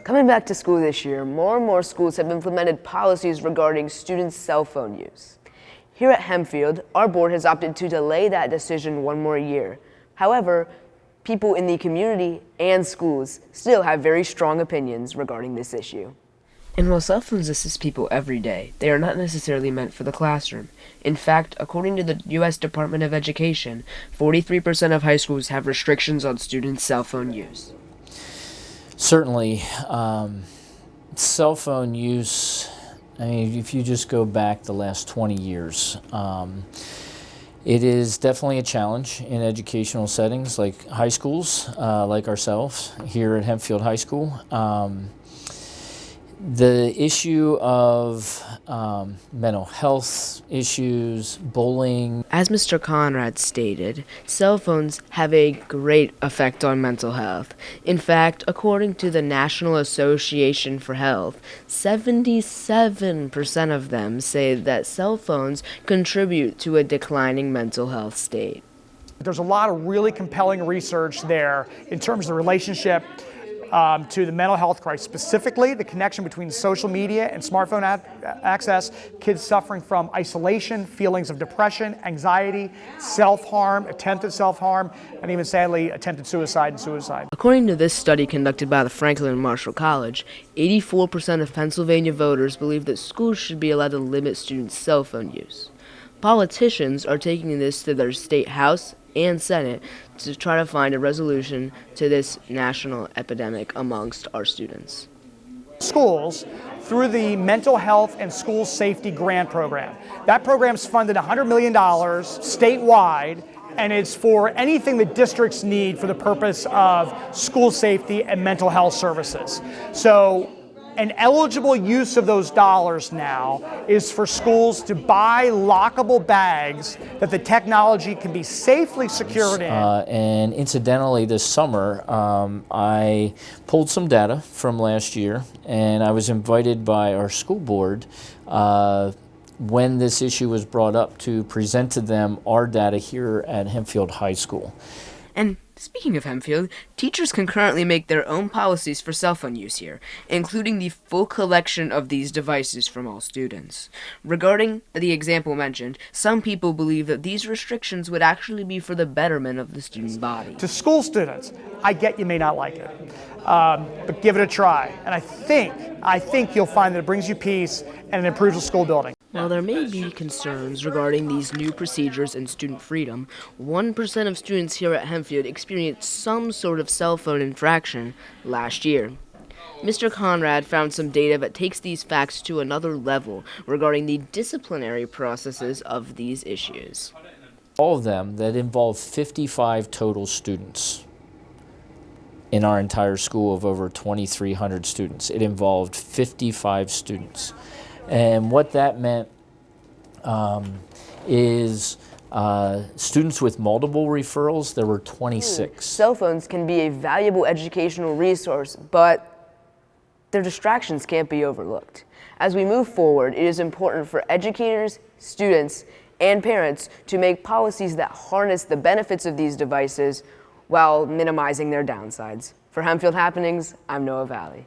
Coming back to school this year, more and more schools have implemented policies regarding students' cell phone use. Here at Hempfield, our board has opted to delay that decision one more year. However, people in the community and schools still have very strong opinions regarding this issue. And while cell phones assist people every day, they are not necessarily meant for the classroom. In fact, according to the U.S. Department of Education, 43% of high schools have restrictions on students' cell phone use. Certainly, cell phone use, I mean, if you just go back the last 20 years, it is definitely a challenge in educational settings like high schools, like ourselves here at Hempfield High School. The issue of mental health issues, bullying. As Mr. Conrad stated, cell phones have a great effect on mental health. In fact, according to the National Association for Health, 77% of them say that cell phones contribute to a declining mental health state. There's a lot of really compelling research there in terms of the relationship to the mental health crisis, specifically the connection between social media and smartphone access, kids suffering from isolation, feelings of depression, anxiety, self-harm, attempted self-harm, and even sadly attempted suicide and suicide. According to this study conducted by the Franklin and Marshall College, 84% of Pennsylvania voters believe that schools should be allowed to limit students' cell phone use. Politicians are taking this to their state house and Senate to try to find a resolution to this national epidemic amongst our students. Schools, through the Mental Health and School Safety Grant Program. That program's funded $100 million statewide, and it's for anything that districts need for the purpose of school safety and mental health services. So an eligible use of those dollars now is for schools to buy lockable bags that the technology can be safely secured in. And incidentally, this summer, I pulled some data from last year, and I was invited by our school board when this issue was brought up to present to them our data here at Hempfield High School. And speaking of Hempfield, teachers can currently make their own policies for cell phone use here, including the full collection of these devices from all students. Regarding the example mentioned, some people believe that these restrictions would actually be for the betterment of the student body. To school students, I get you may not like it, but give it a try. And I think you'll find that it brings you peace and it improves the school building. While there may be concerns regarding these new procedures and student freedom, 1% of students here at Hempfield experienced some sort of cell phone infraction last year. Mr. Conrad found some data that takes these facts to another level regarding the disciplinary processes of these issues. All of them that involve 55 total students in our entire school of over 2,300 students. It involved 55 students. And what that meant is students with multiple referrals, there were 26. Cell phones can be a valuable educational resource, but their distractions can't be overlooked. As we move forward, it is important for educators, students, and parents to make policies that harness the benefits of these devices while minimizing their downsides. For Hempfield Happenings, I'm Noah Valley.